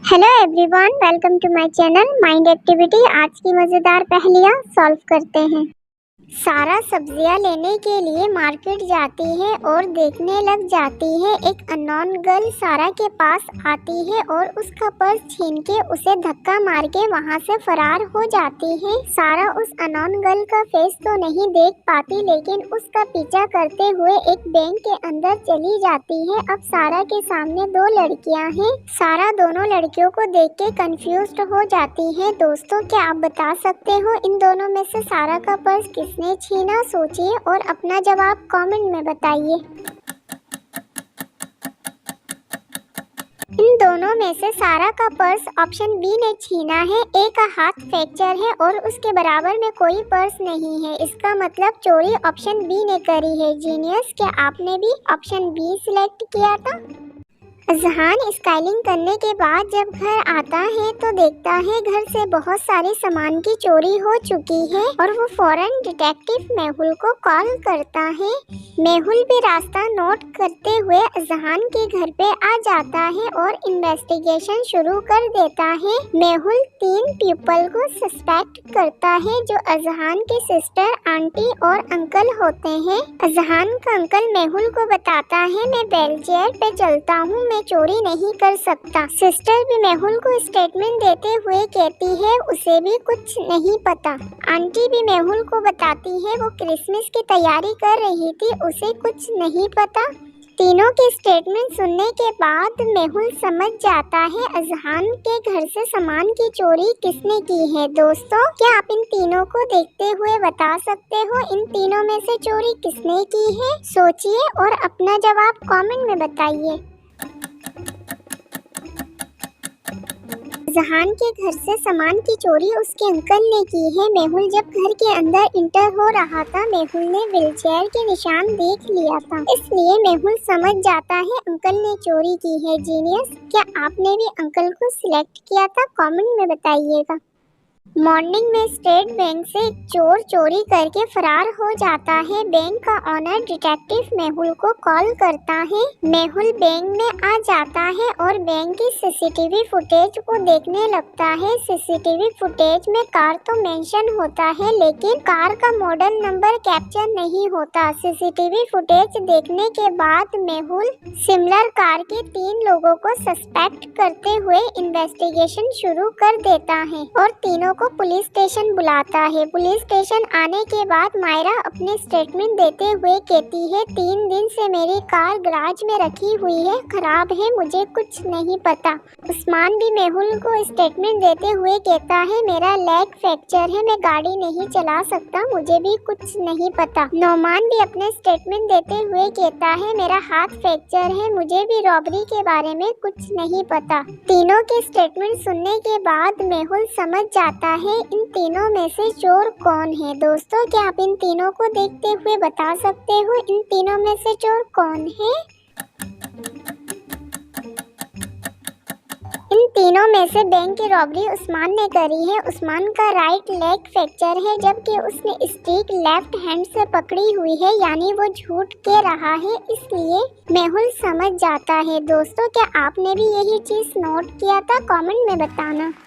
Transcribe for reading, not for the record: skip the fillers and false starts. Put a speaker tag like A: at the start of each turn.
A: Hello everyone, welcome to my channel mind activity. आज की मज़ेदार पहेलियाँ सॉल्व करते हैं। सारा सब्जियां लेने के लिए मार्केट जाती है और देखने लग जाती है। एक अननोन गर्ल सारा के पास आती है और उसका पर्स छीन के उसे धक्का मार के वहाँ से फरार हो जाती है। सारा उस अननोन गर्ल का फेस तो नहीं देख पाती, लेकिन उसका पीछा करते हुए एक बैंक के अंदर चली जाती है। अब सारा के सामने दो लड़कियां हैं। सारा दोनों लड़कियों को देख के कंफ्यूज्ड हो जाती है। दोस्तों, क्या आप बता सकते हो इन दोनों में से सारा का पर्स किसने छीना? सोचिए और अपना जवाब कमेंट में बताइए। इन दोनों में से सारा का पर्स ऑप्शन बी ने छीना है। ए का हाथ फ्रैक्चर है और उसके बराबर में कोई पर्स नहीं है। इसका मतलब चोरी ऑप्शन बी ने करी है। जीनियस, क्या आपने भी ऑप्शन बी सिलेक्ट किया था? अजहान स्काइलिंग करने के बाद जब घर आता है तो देखता है घर से बहुत सारे सामान की चोरी हो चुकी है और वो फौरन डिटेक्टिव मेहुल को कॉल करता है। मेहुल भी रास्ता नोट करते हुए अजहान के घर पे आ जाता है और इन्वेस्टिगेशन शुरू कर देता है। मेहुल 3 पीपल को सस्पेक्ट करता है जो अजहान के सिस्टर, आंटी और अंकल होते हैं। अजहान का अंकल मेहुल को बताता है, मैं व्हीलचेयर पे चलता हूँ, मैं चोरी नहीं कर सकता। सिस्टर भी मेहुल को स्टेटमेंट देते हुए कहती है उसे भी कुछ नहीं पता। आंटी भी मेहुल को बताती है वो क्रिसमस की तैयारी कर रही थी, उसे कुछ नहीं पता। तीनों के स्टेटमेंट सुनने के बाद मेहुल समझ जाता है अजहान के घर से सामान की चोरी किसने की है। दोस्तों, क्या आप इन तीनों को देखते हुए बता सकते हो इन तीनों में से चोरी किसने की है? सोचिए और अपना जवाब कमेंट में बताइए। अजहान के घर से सामान की चोरी उसके अंकल ने की है। मेहुल जब घर के अंदर इंटर हो रहा था, मेहुल ने व्हीलचेयर के निशान देख लिया था, इसलिए मेहुल समझ जाता है अंकल ने चोरी की है। जीनियस, क्या आपने भी अंकल को सिलेक्ट किया था? कमेंट में बताइएगा। मॉर्निंग में स्टेट बैंक से चोर चोरी करके फरार हो जाता है। बैंक का ऑनर डिटेक्टिव मेहुल को कॉल करता है। मेहुल बैंक में आ जाता है और बैंक की सीसीटीवी फुटेज को देखने लगता है। सीसीटीवी फुटेज में कार तो मेंशन होता है, लेकिन कार का मॉडल नंबर कैप्चर नहीं होता। सीसीटीवी फुटेज देखने के बाद मेहुल सिमिलर कार के 3 लोगों को सस्पेक्ट करते हुए इन्वेस्टिगेशन शुरू कर देता है और तीनों को पुलिस स्टेशन बुलाता है। पुलिस स्टेशन आने के बाद मायरा अपने स्टेटमेंट देते हुए कहती है, 3 दिन से मेरी कार गैराज में रखी हुई है, खराब है, मुझे कुछ नहीं पता। उस्मान भी मेहुल को स्टेटमेंट देते हुए कहता है, मेरा लेग फ्रैक्चर है, मैं गाड़ी नहीं चला सकता, मुझे भी कुछ नहीं पता। नौमान भी अपने स्टेटमेंट देते हुए कहता है, मेरा हाथ फ्रैक्चर है, मुझे भी रॉबरी के बारे में कुछ नहीं पता। तीनों के स्टेटमेंट सुनने के बाद मेहुल समझ जाता है इन तीनों में से चोर कौन है। दोस्तों, क्या आप इन तीनों को देखते हुए बता सकते हो इन तीनों में से चोर कौन है? इन तीनों में से बैंक की रॉबरी उस्मान ने करी है। उस्मान का राइट लेग फ्रैक्चर है, जबकि उसने स्टिक लेफ्ट हैंड से पकड़ी हुई है, यानी वो झूठ कह रहा है, इसलिए मेहुल समझ जाता है। दोस्तों, क्या आपने भी यही चीज नोट किया था? कमेंट में बताना।